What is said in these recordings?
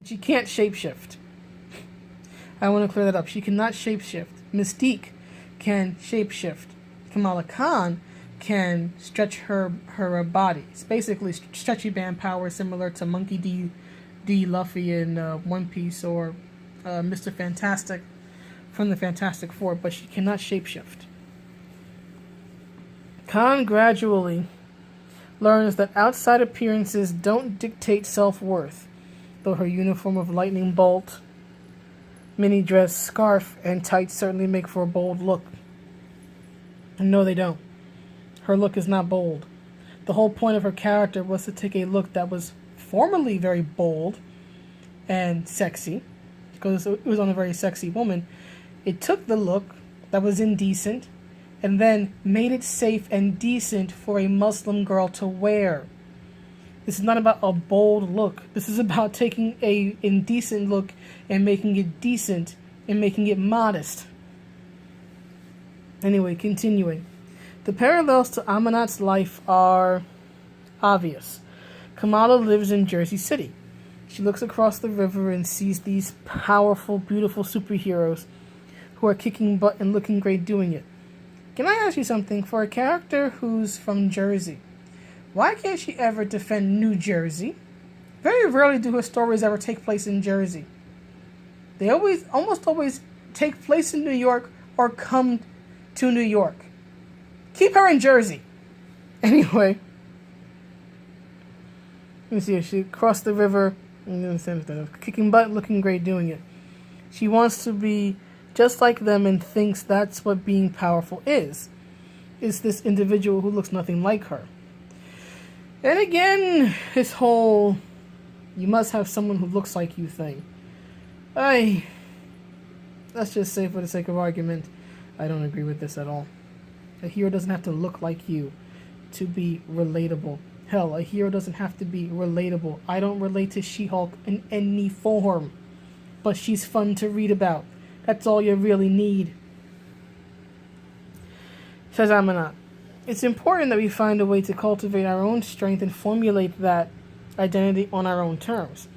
She can't shapeshift. I want to clear that up. She cannot shapeshift. Mystique can shapeshift. Kamala Khan can stretch her body. It's basically stretchy band power, similar to Monkey D. Luffy in One Piece, or Mr. Fantastic from the Fantastic Four, but she cannot shapeshift. Khan gradually learns that outside appearances don't dictate self-worth, though her uniform of lightning bolt, mini dress, scarf, and tights certainly make for a bold look. And no, they don't. Her look is not bold. The whole point of her character was to take a look that was formerly very bold and sexy, because it was on a very sexy woman. It took the look that was indecent and then made it safe and decent for a Muslim girl to wear. This is not about a bold look. This is about taking a indecent look and making it decent and making it modest. Anyway, continuing. The parallels to Amanat's life are obvious. Kamala lives in Jersey City. She looks across the river and sees these powerful, beautiful superheroes who are kicking butt and looking great doing it. Can I ask you something? For a character who's from Jersey, why can't she ever defend New Jersey? Very rarely do her stories ever take place in Jersey. They almost always take place in New York or come to New York. Keep her in Jersey. Anyway, let me see. She crossed the river, kicking butt, looking great doing it. She wants to be just like them and thinks that's what being powerful is this individual who looks nothing like her. And again, his whole you must have someone who looks like you thing. Let's just say, for the sake of argument, I don't agree with this at all. A hero doesn't have to look like you to be relatable. Hell, a hero doesn't have to be relatable. I don't relate to She-Hulk in any form, but she's fun to read about. That's all you really need. Says Amanat. It's important that we find a way to cultivate our own strength and formulate that identity on our own terms.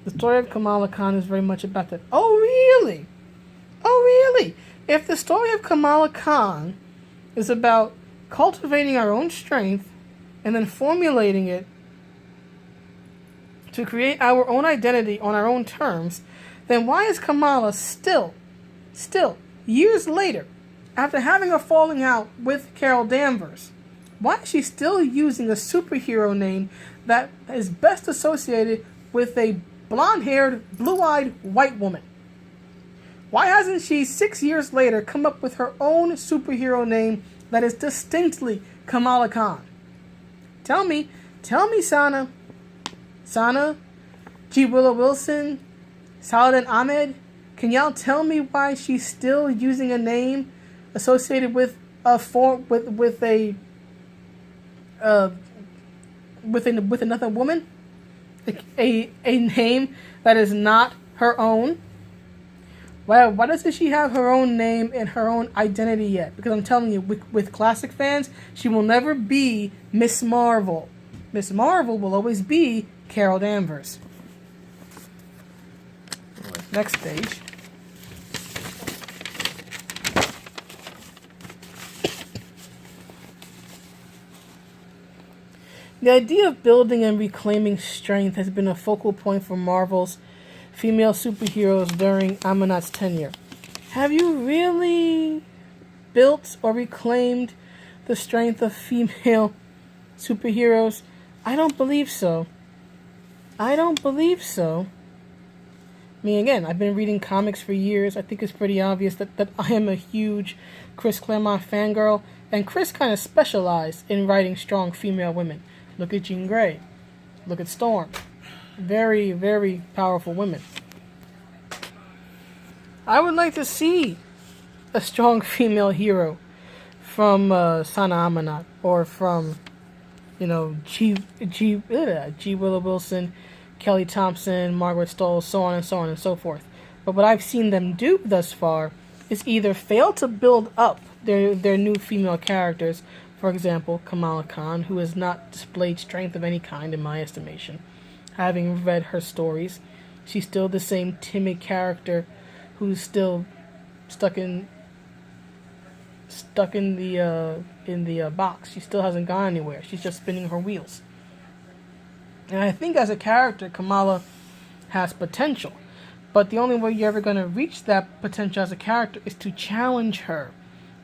The story of Kamala Khan is very much about that. Oh, really? Oh, really? If the story of Kamala Khan is about cultivating our own strength and then formulating it to create our own identity on our own terms, then why is Kamala still, years later, after having a falling out with Carol Danvers, why is she still using a superhero name that is best associated with a blonde-haired, blue-eyed white woman? Why hasn't she, 6 years later, come up with her own superhero name that is distinctly Kamala Khan? Tell me, Sana, G. Willow Wilson, Saladin Ahmed, can y'all tell me why she's still using a name associated with another woman? A name that is not her own? Why doesn't she have her own name and her own identity yet? Because I'm telling you, with classic fans, she will never be Miss Marvel. Miss Marvel will always be Carol Danvers. Next page. The idea of building and reclaiming strength has been a focal point for Marvel's female superheroes during Amanat's tenure. Have you really built or reclaimed the strength of female superheroes? I don't believe so. I mean, again, I've been reading comics for years. I think it's pretty obvious that I am a huge Chris Claremont fangirl, and Chris kind of specialized in writing strong female women. Look at Jean Grey. Look at Storm. Very, very powerful women. I would like to see a strong female hero from Sana Amanat, or from, G. Willow Wilson, Kelly Thompson, Margaret Stoll, so on and so forth. But what I've seen them do thus far is either fail to build up their new female characters. For example, Kamala Khan, who has not displayed strength of any kind in my estimation. Having read her stories, She's still the same timid character who's still stuck in the box. She still hasn't gone anywhere. She's just spinning her wheels. And I think as a character, Kamala has potential. But the only way you're ever going to reach that potential as a character is to challenge her.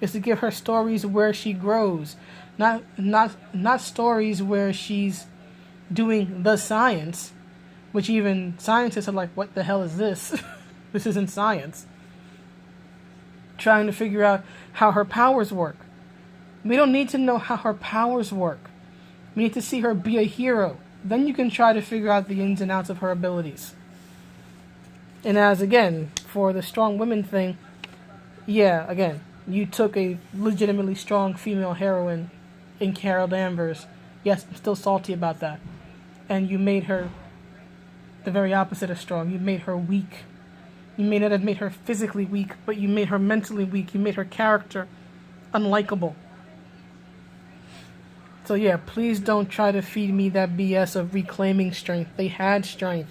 Is to give her stories where she grows. Not stories where she's doing the science, which even scientists are like, what the hell is this? This isn't science. Trying to figure out how her powers work. We don't need to know how her powers work. We need to see her be a hero. Then you can try to figure out the ins and outs of her abilities. And as, again, for the strong women thing, yeah, again, you took a legitimately strong female heroine in Carol Danvers. Yes, I'm still salty about that. And you made her the very opposite of strong. You made her weak. You may not have made her physically weak, but you made her mentally weak. You made her character unlikable. So yeah, please don't try to feed me that BS of reclaiming strength. They had strength.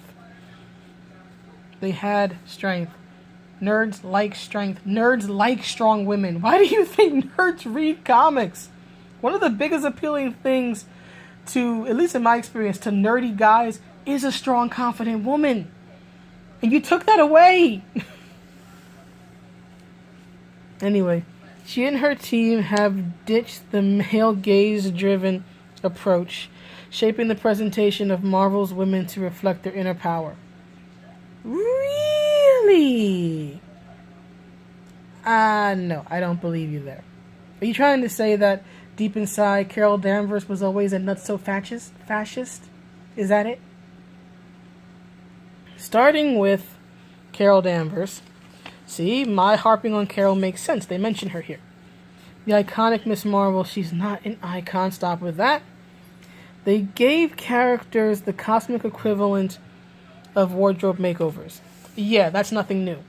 They had strength. Nerds like strength. Nerds like strong women. Why do you think nerds read comics? One of the biggest appealing things to, at least in my experience, to nerdy guys is a strong, confident woman. And you took that away. Anyway, she and her team have ditched the male gaze-driven approach, shaping the presentation of Marvel's women to reflect their inner power. Really? No, I don't believe you there. Are you trying to say that deep inside, Carol Danvers was always a nutso-fascist? Is that it? Starting with Carol Danvers. See, my harping on Carol makes sense. They mention her here. The iconic Miss Marvel, she's not an icon. Stop with that. They gave characters the cosmic equivalent of wardrobe makeovers. Yeah, that's nothing new.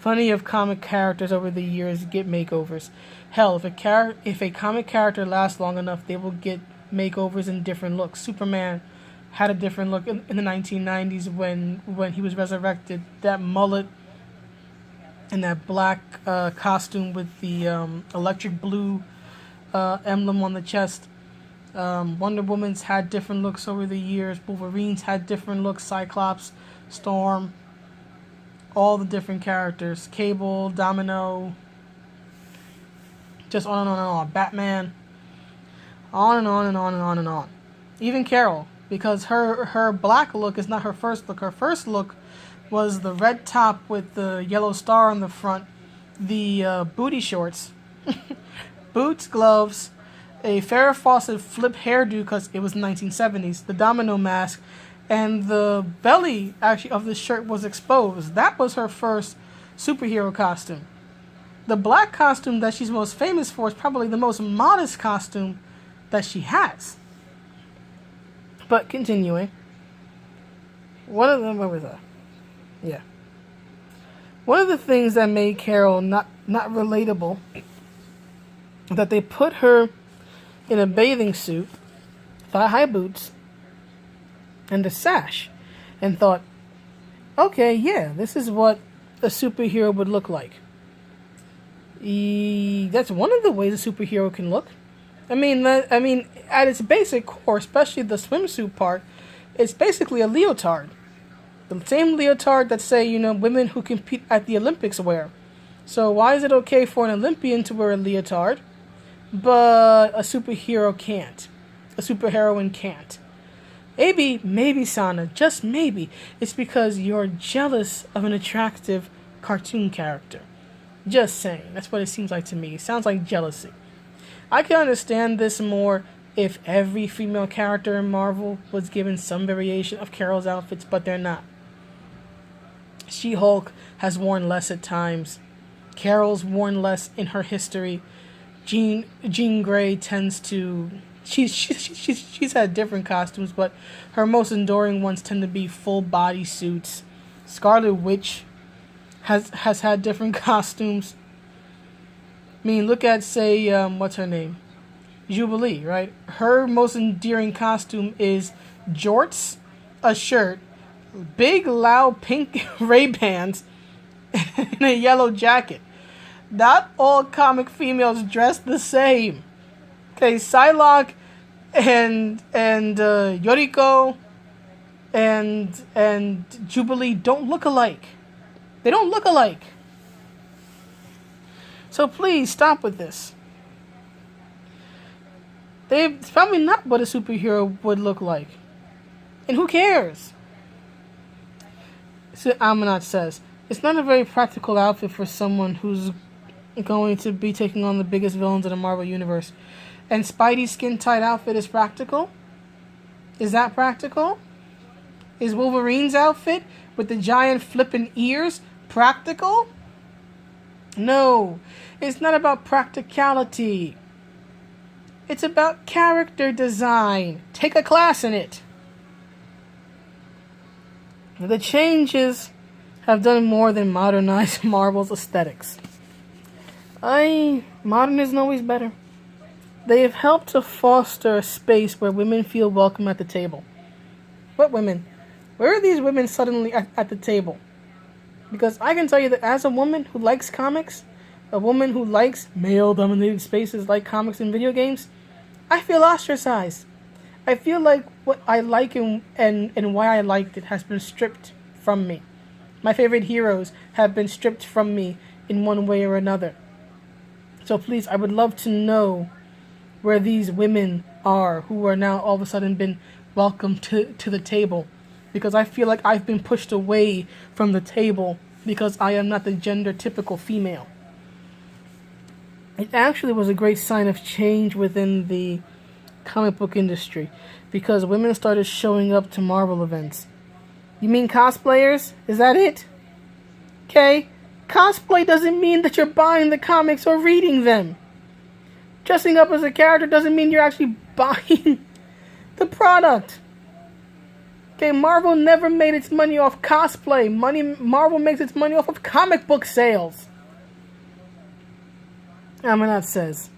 Plenty of comic characters over the years get makeovers. Hell, if a comic character lasts long enough, they will get makeovers in different looks. Superman had a different look in the 1990s when he was resurrected. That mullet and that black costume with the electric blue emblem on the chest. Wonder Woman's had different looks over the years. Wolverine's had different looks. Cyclops, Storm, all the different characters. Cable, Domino, just on and on and on. Batman, on and on and on and on and on. Even Carol, because her black look is not her first look. Her first look was the red top with the yellow star on the front, the booty shorts, boots, gloves, a Farrah Fawcett flip hairdo because it was the 1970s, the domino mask, and the belly actually of the shirt was exposed. That was her first superhero costume. The black costume that she's most famous for is probably the most modest costume that she has. But continuing, one of them, where was I? Yeah. One of the things that made Carol not relatable, that they put her in a bathing suit, thigh-high boots, and a sash, and thought, okay, yeah, this is what a superhero would look like. That's one of the ways a superhero can look. I mean, at its basic core, especially the swimsuit part, it's basically a leotard. The same leotard that, say, women who compete at the Olympics wear. So why is it okay for an Olympian to wear a leotard, but a superhero can't? A superheroine can't? Maybe, Sana, just maybe, it's because you're jealous of an attractive cartoon character. Just saying. That's what it seems like to me. It sounds like jealousy. I can understand this more if every female character in Marvel was given some variation of Carol's outfits, but they're not. She-Hulk has worn less at times. Carol's worn less in her history. Jean Grey tends to... She's had different costumes, but her most enduring ones tend to be full body suits. Scarlet Witch has had different costumes. I mean, look at, say, what's her name? Jubilee, right? Her most endearing costume is jorts, a shirt, big, loud pink Ray-Bans and a yellow jacket. Not all comic females dress the same. Okay, Psylocke and Yoriko and Jubilee don't look alike. They don't look alike. So please stop with this. It's probably not what a superhero would look like. And who cares? So Amanat says, it's not a very practical outfit for someone who's going to be taking on the biggest villains in the Marvel Universe. And Spidey's skin-tight outfit is practical? Is that practical? Is Wolverine's outfit with the giant flipping ears practical? No, it's not about practicality. It's about character design. Take a class in it. The changes have done more than modernize Marvel's aesthetics. Modern isn't always better. They have helped to foster a space where women feel welcome at the table. What women? Where are these women suddenly at the table? Because I can tell you that as a woman who likes comics, a woman who likes male-dominated spaces like comics and video games, I feel ostracized. I feel like what I like and why I liked it has been stripped from me. My favorite heroes have been stripped from me in one way or another. So please, I would love to know where these women are who are now all of a sudden been welcomed to the table. Because I feel like I've been pushed away from the table because I am not the gender typical female. It actually was a great sign of change within the comic book industry because women started showing up to Marvel events. You mean cosplayers? Is that it? Okay. Cosplay doesn't mean that you're buying the comics or reading them. Dressing up as a character doesn't mean you're actually buying the product. Okay, Marvel never made its money off cosplay. Marvel makes its money off of comic book sales. Amanat says,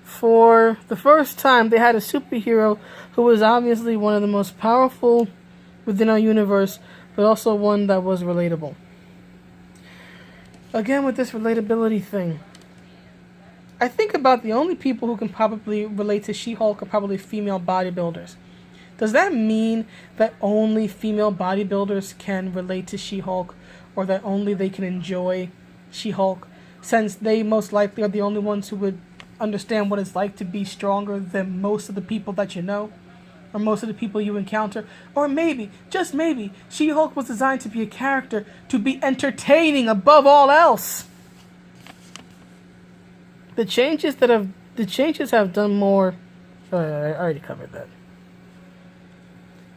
for the first time, they had a superhero who was obviously one of the most powerful within our universe, but also one that was relatable. Again, with this relatability thing, I think about the only people who can probably relate to She-Hulk are probably female bodybuilders. Does that mean that only female bodybuilders can relate to She-Hulk, or that only they can enjoy She-Hulk, since they most likely are the only ones who would understand what it's like to be stronger than most of the people that you know, or most of the people you encounter? Or maybe, just maybe, She-Hulk was designed to be a character to be entertaining above all else. The changes have done more. Oh, I already covered that.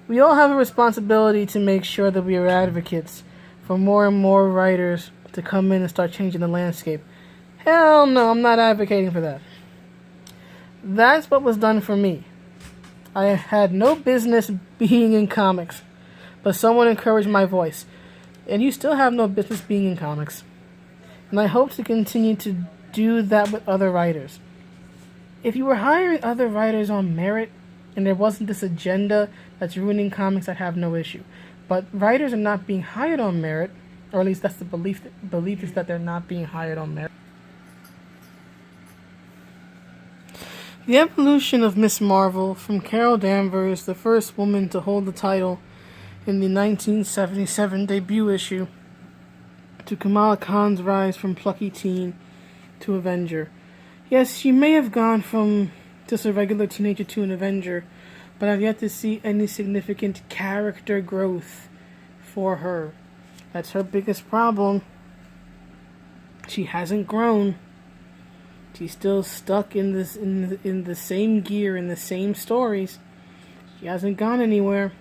We all have a responsibility to make sure that we are advocates for more and more writers to come in and start changing the landscape. Hell no, I'm not advocating for that. That's what was done for me. I had no business being in comics, but someone encouraged my voice. And you still have no business being in comics. And I hope to continue to do that with other writers. If you were hiring other writers on merit, and there wasn't this agenda that's ruining comics, I'd have no issue. But writers are not being hired on merit, or at least that's the belief is that they're not being hired on merit. The evolution of Miss Marvel from Carol Danvers, the first woman to hold the title in the 1977 debut issue, to Kamala Khan's rise from plucky teen to Avenger. Yes, she may have gone from just a regular teenager to an Avenger, but I've yet to see any significant character growth for her. That's her biggest problem. She hasn't grown. She's still stuck in the same gear, in the same stories. She hasn't gone anywhere.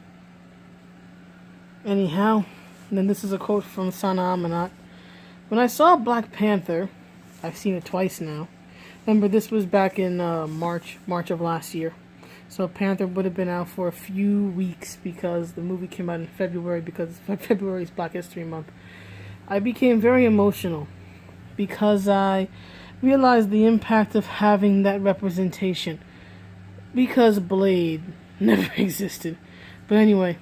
Anyhow, and then this is a quote from Sana Amanat. When I saw Black Panther, I've seen it twice now. Remember, this was back in March of last year. So Panther would have been out for a few weeks because the movie came out in February, because February is Black History Month. I became very emotional because I realized the impact of having that representation, because Blade never existed. But anyway,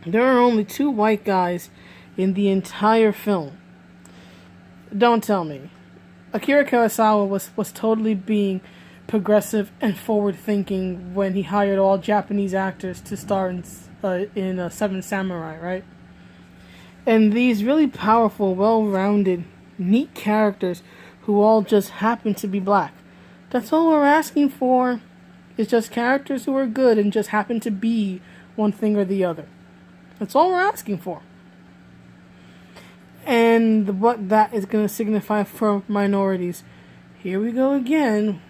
There are only 2 white guys in the entire film. Don't tell me. Akira Kurosawa was totally being progressive and forward-thinking when he hired all Japanese actors to star in Seven Samurai, right? And these really powerful, well-rounded, neat characters who all just happen to be black. That's all we're asking for, is just characters who are good and just happen to be one thing or the other. That's all we're asking for. And what that is going to signify for minorities. Here we go again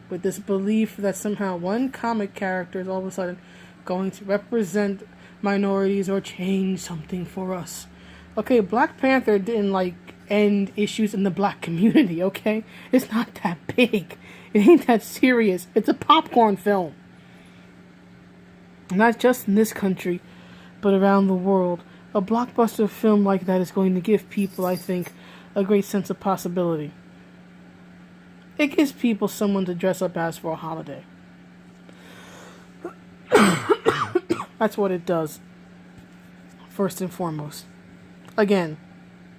with this belief that somehow one comic character is all of a sudden going to represent minorities or change something for us. Okay, Black Panther didn't end issues in the black community, okay? It's not that big. It ain't that serious. It's a popcorn film. Not just in this country, but around the world. A blockbuster film like that is going to give people, I think, a great sense of possibility. It gives people someone to dress up as for a holiday. That's what it does, first and foremost. Again,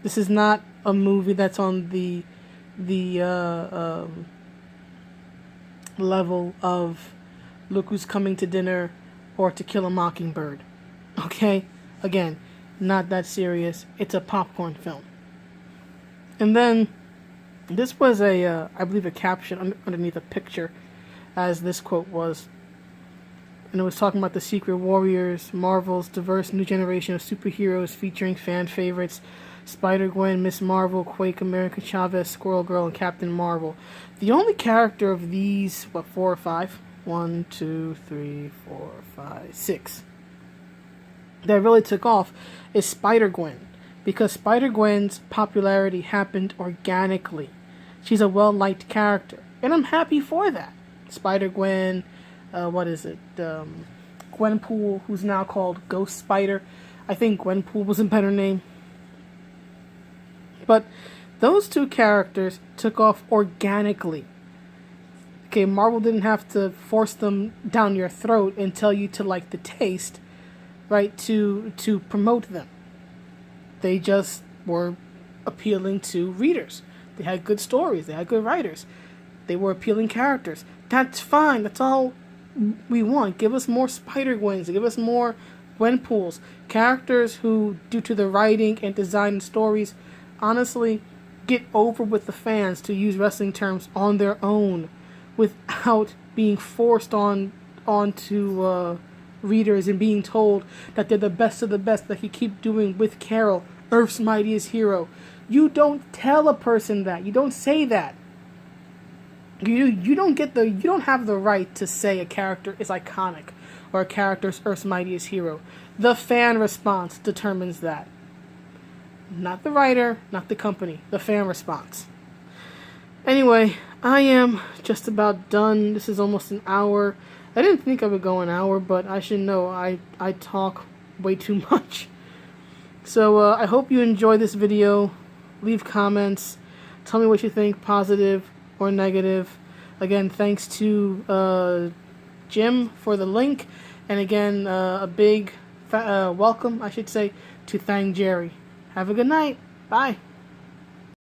this is not a movie that's on the level of Look Who's Coming to Dinner or To Kill a Mockingbird. Okay? Again, not that serious. It's a popcorn film. And then, this was I believe a caption underneath a picture, as this quote was. And it was talking about the Secret Warriors, Marvel's diverse new generation of superheroes featuring fan favorites, Spider-Gwen, Miss Marvel, Quake, America Chavez, Squirrel Girl, and Captain Marvel. The only character of these, 4 or 5? 1, 2, 3, 4, 5, 6. That really took off is Spider-Gwen. Because Spider-Gwen's popularity happened organically. She's a well-liked character. And I'm happy for that. Spider-Gwen, Gwenpool, who's now called Ghost Spider. I think Gwenpool was a better name. But those 2 characters took off organically. Okay, Marvel didn't have to force them down your throat and tell you to like the taste, right, to promote them. They just were appealing to readers. They had good stories. They had good writers. They were appealing characters. That's fine. That's all we want. Give us more Spider-Gwens. Give us more Gwenpools. Characters who, due to the writing and design and stories, honestly, get over with the fans, to use wrestling terms, on their own, without being forced onto readers and being told that they're the best of the best, like you keep doing with Carol, Earth's mightiest hero. You don't tell a person that. You don't say that. You don't have the right to say a character is iconic or a character is Earth's mightiest hero. The fan response determines that. Not the writer, not the company. The fan response. Anyway, I am just about done. This is almost an hour. I didn't think I would go an hour, but I should know I talk way too much. So I hope you enjoy this video. Leave comments. Tell me what you think, positive or negative. Again, thanks to Jim for the link. And again, a big welcome, I should say, to Thang Jerry. Have a good night. Bye.